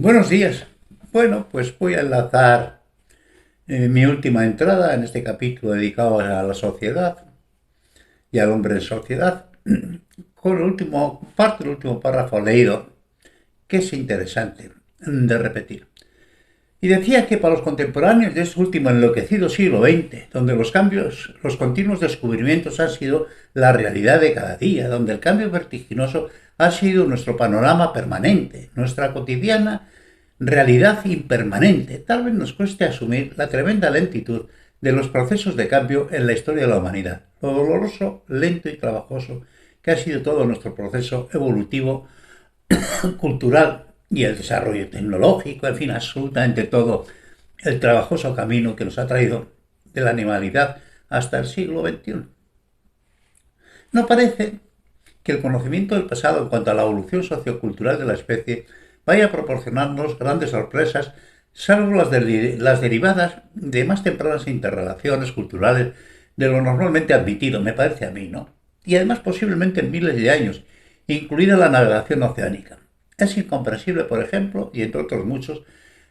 Buenos días. Bueno, pues voy a enlazar mi última entrada en este capítulo dedicado a la sociedad y al hombre en sociedad con el último parte del último párrafo leído, que es interesante de repetir. Y decía que para los contemporáneos de este último enloquecido siglo XX, donde los cambios, los continuos descubrimientos han sido la realidad de cada día, donde el cambio vertiginoso ha sido nuestro panorama permanente, nuestra cotidiana realidad impermanente, tal vez nos cueste asumir la tremenda lentitud de los procesos de cambio en la historia de la humanidad, lo doloroso, lento y trabajoso que ha sido todo nuestro proceso evolutivo, cultural y el desarrollo tecnológico, en fin, absolutamente todo el trabajoso camino que nos ha traído de la animalidad hasta el siglo XXI. No parece que el conocimiento del pasado en cuanto a la evolución sociocultural de la especie vaya a proporcionarnos grandes sorpresas, salvo las derivadas de más tempranas interrelaciones culturales de lo normalmente admitido, me parece a mí, ¿no? Y además posiblemente en miles de años, incluida la navegación oceánica. Es incomprensible, por ejemplo, y entre otros muchos,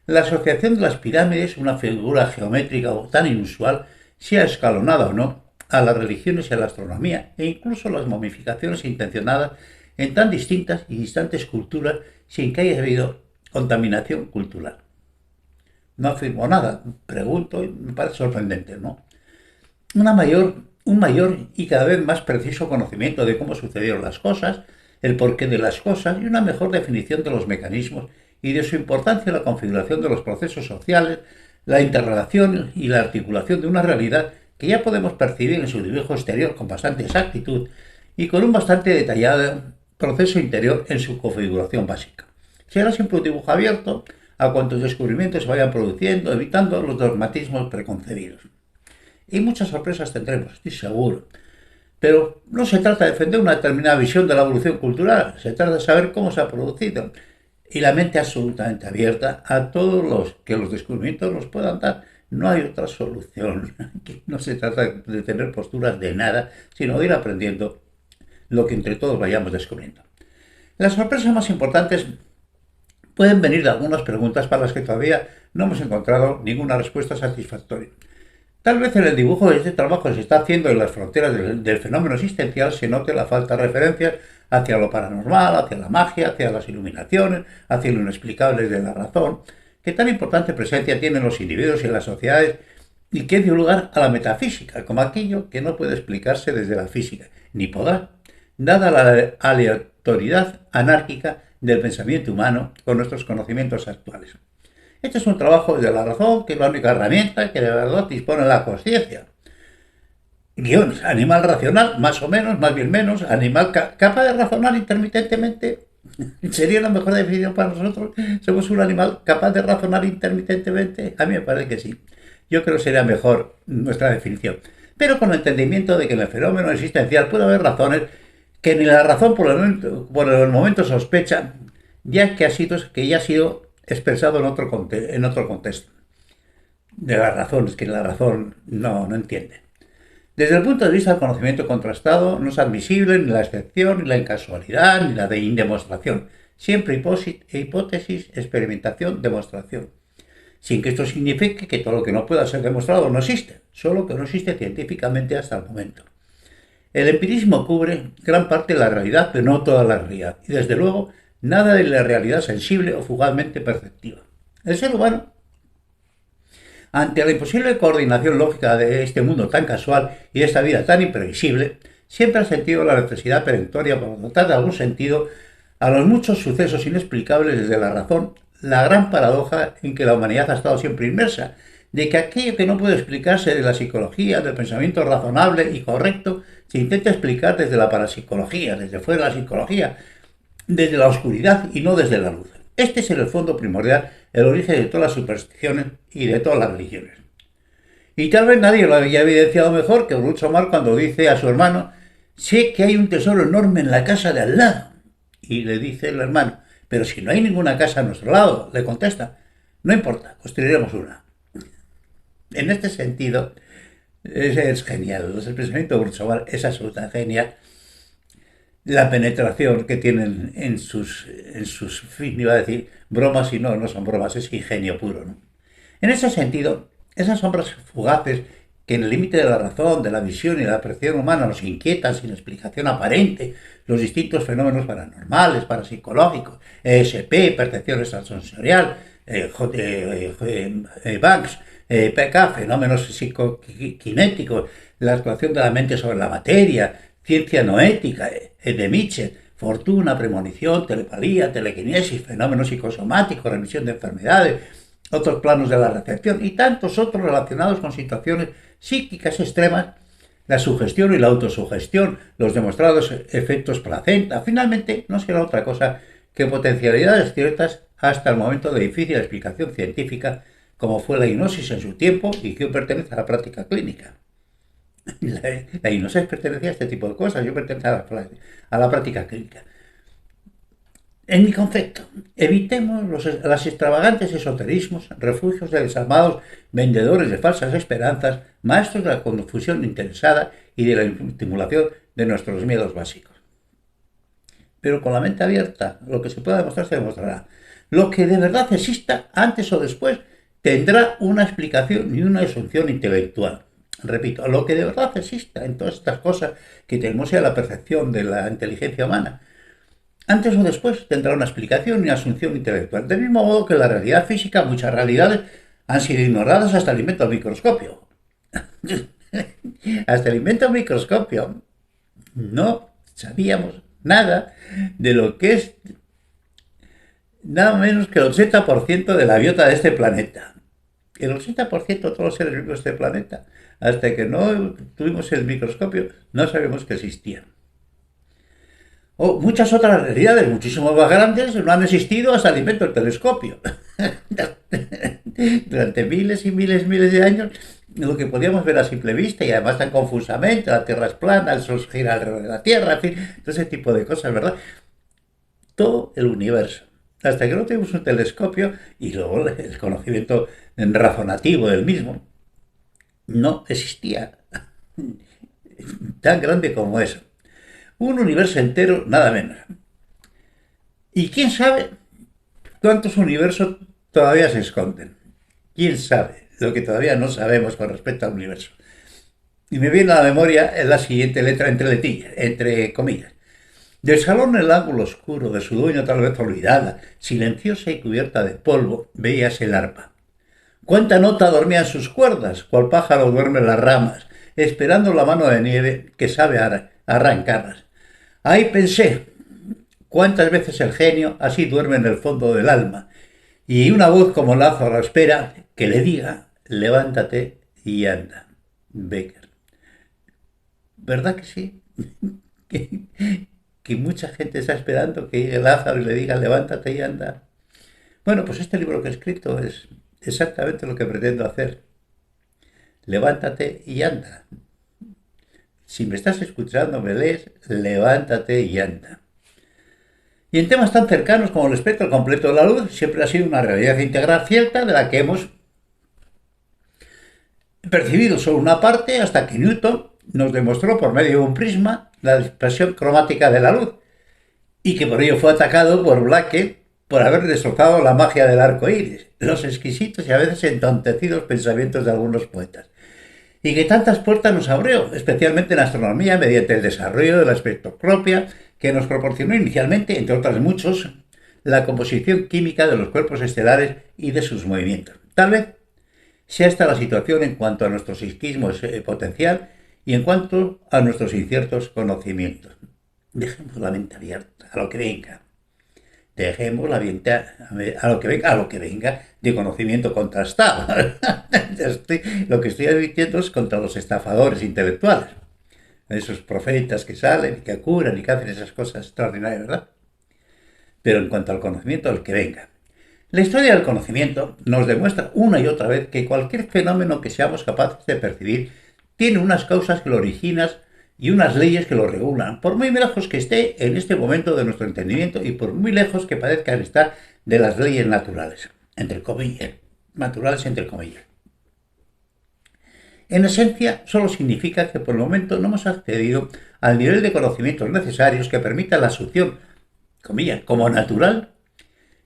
la asociación de las pirámides, una figura geométrica tan inusual, sea escalonada o no, a las religiones y a la astronomía, e incluso las momificaciones intencionadas en tan distintas y distantes culturas sin que haya habido contaminación cultural. No afirmo nada, pregunto y me parece sorprendente, ¿no? Un mayor y cada vez más preciso conocimiento de cómo sucedieron las cosas, el porqué de las cosas y una mejor definición de los mecanismos y de su importancia en la configuración de los procesos sociales, la interrelación y la articulación de una realidad que ya podemos percibir en su dibujo exterior con bastante exactitud y con un bastante detallado proceso interior en su configuración básica. Será siempre un dibujo abierto a cuantos descubrimientos se vayan produciendo, evitando los dogmatismos preconcebidos. Y muchas sorpresas tendremos, estoy seguro. Pero no se trata de defender una determinada visión de la evolución cultural, se trata de saber cómo se ha producido y la mente absolutamente abierta a todos los que los descubrimientos nos puedan dar. No hay otra solución. No se trata de tener posturas de nada, sino de ir aprendiendo lo que entre todos vayamos descubriendo. Las sorpresas más importantes pueden venir de algunas preguntas para las que todavía no hemos encontrado ninguna respuesta satisfactoria. Tal vez en el dibujo de este trabajo que se está haciendo en las fronteras del fenómeno existencial se note la falta de referencias hacia lo paranormal, hacia la magia, hacia las iluminaciones, hacia lo inexplicable de la razón, que tan importante presencia tienen los individuos y en las sociedades y que dio lugar a la metafísica, como aquello que no puede explicarse desde la física, ni podrá, dada la aleatoriedad anárquica del pensamiento humano con nuestros conocimientos actuales. Este es un trabajo de la razón, que es la única herramienta que de verdad dispone la conciencia. Guión, animal racional, más o menos, más bien menos, animal capaz de razonar intermitentemente. ¿Sería la mejor definición para nosotros? ¿Somos un animal capaz de razonar intermitentemente? A mí me parece que sí. Yo creo que sería mejor nuestra definición. Pero con el entendimiento de que en el fenómeno existencial puede haber razones que ni la razón por el momento sospecha, que ya ha sido expresado en otro contexto. De las razones que la razón no entiende. Desde el punto de vista del conocimiento contrastado, no es admisible ni la excepción, ni la incasualidad, ni la de indemostración. Siempre hipótesis, experimentación, demostración. Sin que esto signifique que todo lo que no pueda ser demostrado no existe, solo que no existe científicamente hasta el momento. El empirismo cubre gran parte de la realidad, pero no toda la realidad, y desde luego nada de la realidad sensible o fugazmente perceptiva. El ser humano, ante la imposible coordinación lógica de este mundo tan casual y de esta vida tan imprevisible, siempre ha sentido la necesidad perentoria por dotar de algún sentido a los muchos sucesos inexplicables desde la razón, la gran paradoja en que la humanidad ha estado siempre inmersa, de que aquello que no puede explicarse de la psicología, del pensamiento razonable y correcto, se intenta explicar desde la parapsicología, desde fuera de la psicología, desde la oscuridad y no desde la luz. Este es en el fondo primordial el origen de todas las supersticiones y de todas las religiones. Y tal vez nadie lo haya evidenciado mejor que Groucho Marx cuando dice a su hermano: sé que hay un tesoro enorme en la casa de al lado. Y le dice el hermano: pero si no hay ninguna casa a nuestro lado, le contesta: no importa, construiremos una. En este sentido, es genial. El pensamiento de Groucho Marx es absolutamente genial. la penetración que tienen en sus fin, iba a decir bromas y no, no son bromas, es ingenio puro, ¿no? En ese sentido, esas sombras fugaces que en el límite de la razón, de la visión y de la percepción humana nos inquietan sin explicación aparente, los distintos fenómenos paranormales, parapsicológicos, ESP, percepción extrasensorial, Banks, PK, fenómenos psicoquinéticos, la actuación de la mente sobre la materia, ciencia noética, de Mitchell, fortuna, premonición, telepatía, telequinesis, fenómenos psicosomáticos, remisión de enfermedades, otros planos de la recepción y tantos otros relacionados con situaciones psíquicas extremas, la sugestión y la autosugestión, los demostrados efectos placenta, finalmente no será otra cosa que potencialidades ciertas hasta el momento de difícil explicación científica, como fue la hipnosis en su tiempo y que hoy pertenece a la práctica clínica. La hipnosis pertenecía a este tipo de cosas, yo pertenezco a la práctica clínica. En mi concepto, evitemos las extravagantes esoterismos, refugios de desalmados, vendedores de falsas esperanzas, maestros de la confusión interesada y de la estimulación de nuestros miedos básicos. Pero con la mente abierta, lo que se pueda demostrar se demostrará. Lo que de verdad exista, antes o después, tendrá una explicación y una asunción intelectual. Repito, lo que de verdad exista en todas estas cosas que tenemos a la percepción de la inteligencia humana, antes o después tendrá una explicación y una asunción intelectual. Del mismo modo que la realidad física, muchas realidades han sido ignoradas hasta el invento del microscopio. Hasta el invento del microscopio no sabíamos nada de lo que es nada menos que el 80% de la biota de este planeta. El 80% de todos los seres vivos de este planeta, hasta que no tuvimos el microscopio, no sabíamos que existían. Muchas otras realidades, muchísimo más grandes, no han existido hasta el invento del telescopio. Durante miles y miles de años, lo que podíamos ver a simple vista, y además tan confusamente, la Tierra es plana, el Sol gira alrededor de la Tierra, en fin, todo ese tipo de cosas, ¿verdad? Todo el universo. Hasta que no tuvimos un telescopio y luego el conocimiento razonativo del mismo, no existía tan grande como eso. Un universo entero, nada menos. ¿Y quién sabe cuántos universos todavía se esconden? ¿Quién sabe lo que todavía no sabemos con respecto al universo? Y me viene a la memoria la siguiente letra entre comillas. Del salón en el ángulo oscuro de su dueño tal vez olvidada, silenciosa y cubierta de polvo, veíase el arpa. Cuánta nota dormía en sus cuerdas, cual pájaro duerme en las ramas, esperando la mano de nieve que sabe arrancarlas. Ahí pensé, cuántas veces el genio así duerme en el fondo del alma, y una voz como Lázaro espera que le diga, levántate y anda. Becker. ¿Verdad que sí? que mucha gente está esperando que llegue Lázaro y le diga, levántate y anda. Bueno, pues este libro que he escrito es exactamente lo que pretendo hacer. Levántate y anda. Si me estás escuchando, me lees, levántate y anda. Y en temas tan cercanos como el espectro completo de la luz, siempre ha sido una realidad integral cierta de la que hemos percibido solo una parte hasta que Newton nos demostró por medio de un prisma la dispersión cromática de la luz y que por ello fue atacado por Blake por haber destrozado la magia del arco iris, los exquisitos y a veces entontecidos pensamientos de algunos poetas. Y que tantas puertas nos abrió, especialmente en astronomía, mediante el desarrollo de la espectroscopia, que nos proporcionó inicialmente, entre otras muchos, la composición química de los cuerpos estelares y de sus movimientos. Tal vez sea esta la situación en cuanto a nuestro psiquismo potencial y en cuanto a nuestros inciertos conocimientos. Dejemos la mente abierta a lo que venga. Dejemos la mente a lo que venga de conocimiento contrastado. Lo que estoy advirtiendo es contra los estafadores intelectuales. Esos profetas que salen y que curan y que hacen esas cosas extraordinarias, ¿verdad? Pero en cuanto al conocimiento, al que venga. La historia del conocimiento nos demuestra una y otra vez que cualquier fenómeno que seamos capaces de percibir tiene unas causas que lo originan y unas leyes que lo regulan, por muy lejos que esté en este momento de nuestro entendimiento y por muy lejos que parezcan estar de las leyes naturales, entre comillas, naturales entre comillas. En esencia, solo significa que por el momento no hemos accedido al nivel de conocimientos necesarios que permita la asunción, comillas, como natural,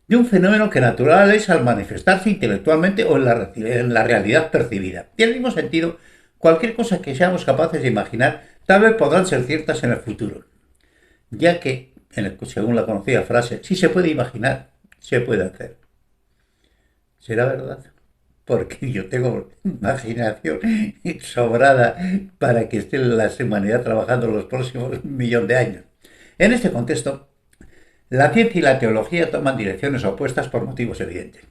de un fenómeno que natural es al manifestarse intelectualmente o en la realidad percibida. Y en el mismo sentido, cualquier cosa que seamos capaces de imaginar tal vez podrán ser ciertas en el futuro, ya que, según la conocida frase, si se puede imaginar, se puede hacer. ¿Será verdad? Porque yo tengo imaginación sobrada para que esté la humanidad trabajando los próximos millón de años. En este contexto, la ciencia y la teología toman direcciones opuestas por motivos evidentes,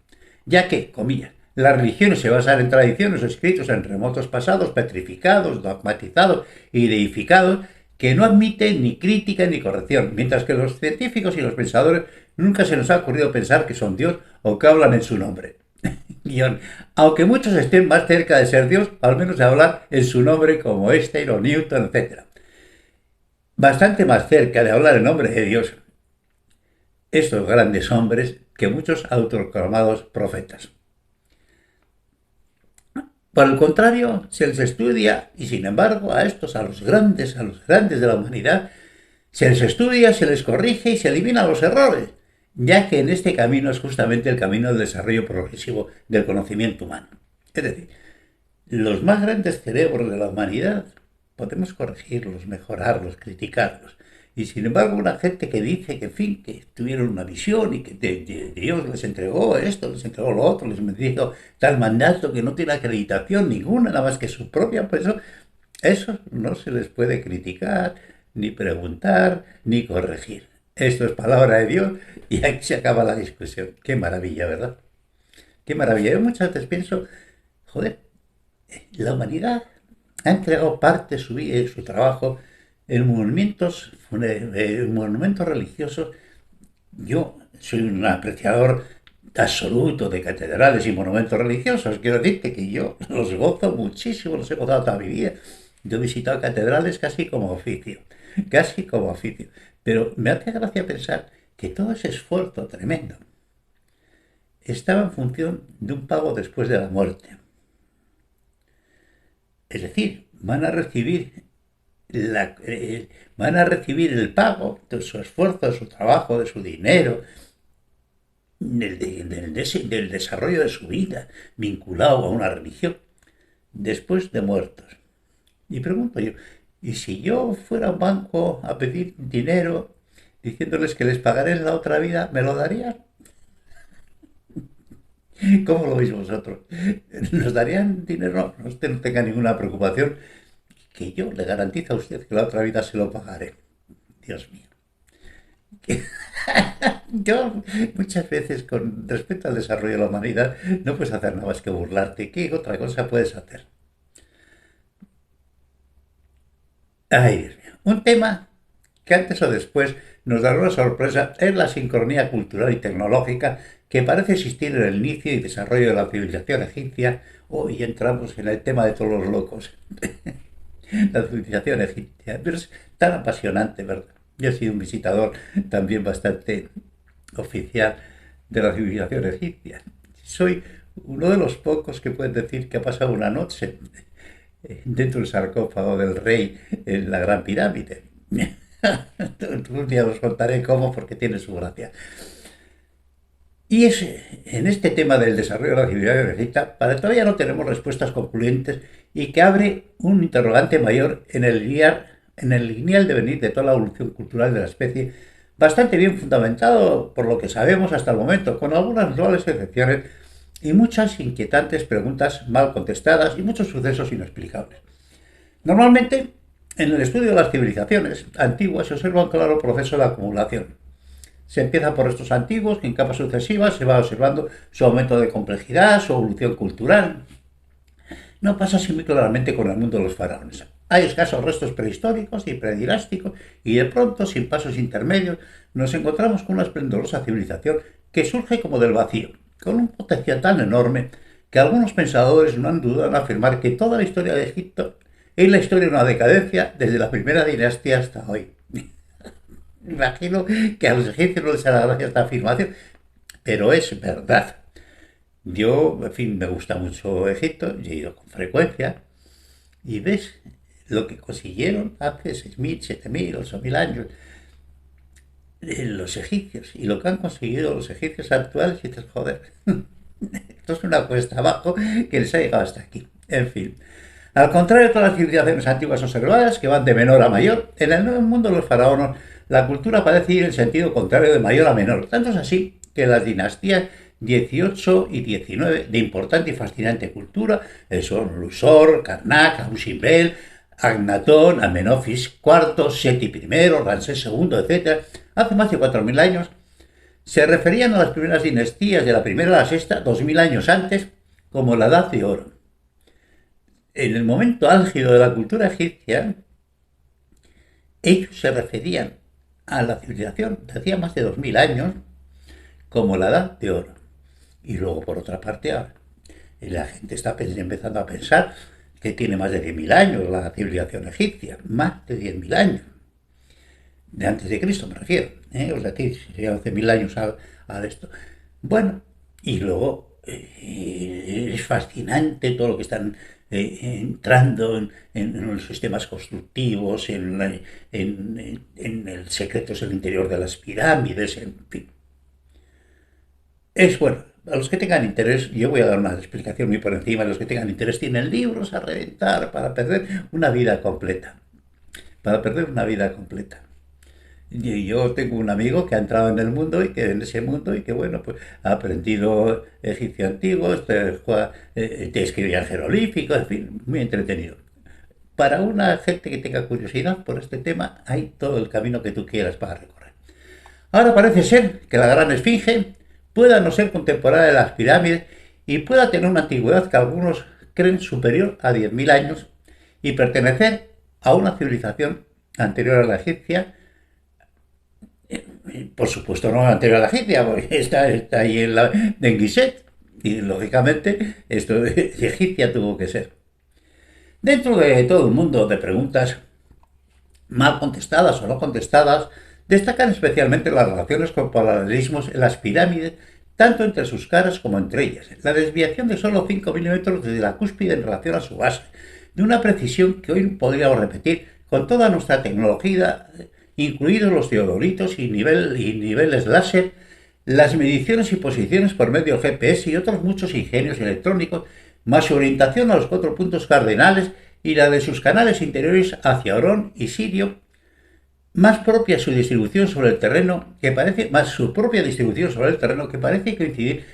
ya que, comillas, las religiones se basan en tradiciones o escritos en remotos pasados petrificados, dogmatizados y deificados que no admiten ni crítica ni corrección, mientras que los científicos y los pensadores nunca se nos ha ocurrido pensar que son Dios o que hablan en su nombre. Guión. Aunque muchos estén más cerca de ser Dios, al menos de hablar en su nombre como Einstein o Newton, etc. Bastante más cerca de hablar en nombre de Dios, estos grandes hombres, que muchos autoproclamados profetas. Por el contrario, se les estudia y sin embargo a los grandes de la humanidad, se les estudia, se les corrige y se eliminan los errores, ya que en este camino es justamente el camino del desarrollo progresivo del conocimiento humano. Es decir, los más grandes cerebros de la humanidad podemos corregirlos, mejorarlos, criticarlos. Y sin embargo, una gente que dice que, en fin, que tuvieron una visión y que Dios les entregó esto, les entregó lo otro, les dijo tal mandato que no tiene acreditación ninguna, nada más que su propia persona, eso no se les puede criticar, ni preguntar, ni corregir. Esto es palabra de Dios y aquí se acaba la discusión. Qué maravilla, ¿verdad? Qué maravilla. Yo muchas veces pienso, joder, la humanidad ha entregado parte de su vida y su trabajo en monumentos religiosos. Yo soy un apreciador absoluto de catedrales y monumentos religiosos. Quiero decirte que yo los gozo muchísimo, los he gozado toda mi vida. Yo he visitado catedrales casi como oficio. Pero me hace gracia pensar que todo ese esfuerzo tremendo estaba en función de un pago después de la muerte. Es decir, van a recibir el pago de su esfuerzo, de su trabajo, de su dinero, del desarrollo de su vida vinculado a una religión, después de muertos. Y pregunto yo, ¿y si yo fuera a un banco a pedir dinero diciéndoles que les pagaré en la otra vida, me lo darían? ¿Cómo lo veis vosotros? ¿Nos darían dinero? No, usted no tenga ninguna preocupación, que yo le garantizo a usted que la otra vida se lo pagaré. Dios mío. Yo muchas veces con respecto al desarrollo de la humanidad no puedes hacer nada más que burlarte. ¿Qué otra cosa puedes hacer? Ay, Dios mío. Un tema que antes o después nos dará una sorpresa es la sincronía cultural y tecnológica que parece existir en el inicio y desarrollo de la civilización egipcia. Hoy entramos en el tema de todos los locos. La civilización egipcia. Pero es tan apasionante, ¿verdad? Yo he sido un visitador también bastante oficial de la civilización egipcia. Soy uno de los pocos que pueden decir que ha pasado una noche dentro del sarcófago del rey en la Gran Pirámide. Un día os contaré cómo, porque tiene su gracia. Y es en este tema del desarrollo de la civilización egipcia, para todavía no tenemos respuestas concluyentes y que abre un interrogante mayor en el lineal devenir de toda la evolución cultural de la especie, bastante bien fundamentado por lo que sabemos hasta el momento, con algunas notables excepciones y muchas inquietantes preguntas mal contestadas y muchos sucesos inexplicables. Normalmente, en el estudio de las civilizaciones antiguas se observa un claro proceso de acumulación. Se empieza por estos antiguos, que en capas sucesivas se va observando su aumento de complejidad, su evolución cultural. No pasa así muy claramente con el mundo de los faraones. Hay escasos restos prehistóricos y predilásticos y de pronto, sin pasos intermedios, nos encontramos con una esplendorosa civilización que surge como del vacío, con un potencial tan enorme que algunos pensadores no han dudado en afirmar que toda la historia de Egipto es la historia de una decadencia desde la primera dinastía hasta hoy. Imagino que a los egipcios no les hará gracia esta afirmación, pero es verdad. Yo, en fin, me gusta mucho Egipto, he ido con frecuencia, y ves lo que consiguieron hace 6.000, 7.000, 8.000 años los egipcios y lo que han conseguido los egipcios actuales y dices, joder, esto es una cuesta abajo que les ha llegado hasta aquí. En fin, al contrario de todas las civilizaciones antiguas observadas, que van de menor a mayor, en el nuevo mundo de los faraones la cultura parece ir en sentido contrario de mayor a menor. Tanto es así que las dinastías 18 y 19 de importante y fascinante cultura son Luxor, Karnak, Ausimbel, Agnatón, Amenofis IV, Seti I, Ramsés II, etc., hace más de 4.000 años, se referían a las primeras dinastías de la primera a la sexta, 2.000 años antes, como la Edad de Oro. En el momento álgido de la cultura egipcia, ellos se referían a la civilización de hacía más de 2.000 años como la Edad de Oro. Y luego, por otra parte, la gente está empezando a pensar que tiene más de 10.000 años la civilización egipcia, más de 10.000 años, de antes de Cristo me refiero, o sea, que serían 11.000 años a esto. Bueno, y luego es fascinante todo lo que están entrando en los sistemas constructivos, en el secretos del interior de las pirámides, en fin. Es bueno, a los que tengan interés, yo voy a dar una explicación muy por encima, los que tengan interés tienen libros a reventar para perder una vida completa, para perder una vida completa. Y yo tengo un amigo que ha entrado en el mundo y que en ese mundo y que bueno, pues ha aprendido egipcio antiguo, te escribía en jeroglífico, en fin, muy entretenido. Para una gente que tenga curiosidad por este tema, hay todo el camino que tú quieras para recorrer. Ahora parece ser que la gran esfinge pueda no ser contemporánea de las pirámides y pueda tener una antigüedad que algunos creen superior a 10.000 años y pertenecer a una civilización anterior a la egipcia. Por supuesto no anterior a la egipcia, porque está ahí en la en Guiset, y lógicamente esto de egipcia tuvo que ser. Dentro de todo un mundo de preguntas mal contestadas o no contestadas, destacan especialmente las relaciones con paralelismos en las pirámides, tanto entre sus caras como entre ellas. La desviación de solo 5 milímetros desde la cúspide en relación a su base, de una precisión que hoy podríamos repetir con toda nuestra tecnología, incluidos los teodolitos y niveles láser, las mediciones y posiciones por medio del GPS y otros muchos ingenios electrónicos, más su orientación a los 4 puntos cardinales y la de sus canales interiores hacia Orón y Sirio, más propia su distribución sobre el terreno que parece, más su propia distribución sobre el terreno que parece coincidir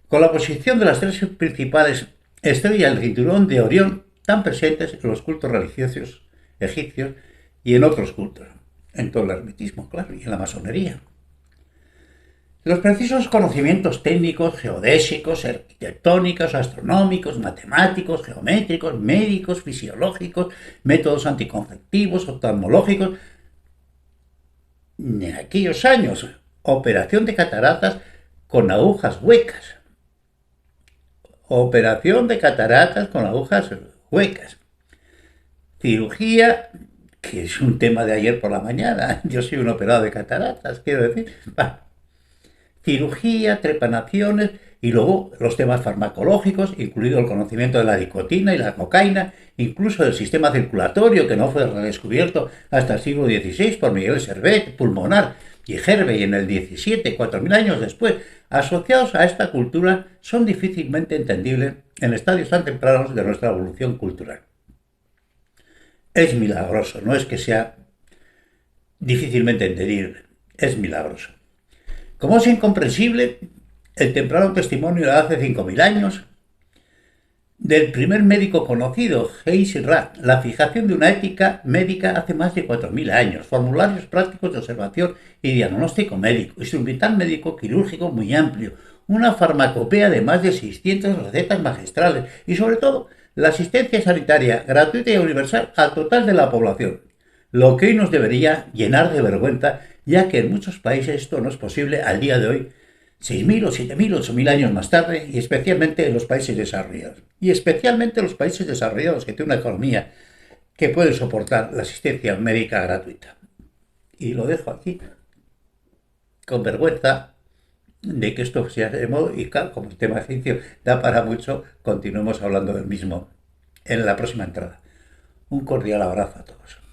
con la posición de las 3 principales estrellas del cinturón de Orión tan presentes en los cultos religiosos egipcios y en otros cultos, en todo el hermetismo, claro, y en la masonería. Los precisos conocimientos técnicos, geodésicos, arquitectónicos, astronómicos, matemáticos, geométricos, médicos, fisiológicos, métodos anticonceptivos, oftalmológicos, en aquellos años, operación de cataratas con agujas huecas. Operación de cataratas con agujas huecas. Cirugía, que es un tema de ayer por la mañana. Yo soy un operado de cataratas, quiero decir. Cirugía, trepanaciones y luego los temas farmacológicos, incluido el conocimiento de la nicotina y la cocaína, incluso del sistema circulatorio que no fue redescubierto hasta el siglo XVI por Miguel Servet, pulmonar y Hervey en el XVII, 4.000 años después, asociados a esta cultura, son difícilmente entendibles en estadios tan tempranos de nuestra evolución cultural. Es milagroso, no es que sea difícilmente entendible, es milagroso. Como es incomprensible el temprano testimonio de hace 5.000 años del primer médico conocido, Hayes Rath, la fijación de una ética médica hace más de 4.000 años, formularios prácticos de observación y diagnóstico médico, instrumental médico quirúrgico muy amplio, una farmacopea de más de 600 recetas magistrales y sobre todo la asistencia sanitaria gratuita y universal al total de la población, lo que hoy nos debería llenar de vergüenza, ya que en muchos países esto no es posible al día de hoy, 6.000 o 7.000 o 8.000 años más tarde, y especialmente en los países desarrollados. Y especialmente en los países desarrollados que tienen una economía que puede soportar la asistencia médica gratuita. Y lo dejo aquí, con vergüenza de que esto sea de modo, y claro, como el tema egipcio da para mucho, continuemos hablando del mismo en la próxima entrada. Un cordial abrazo a todos.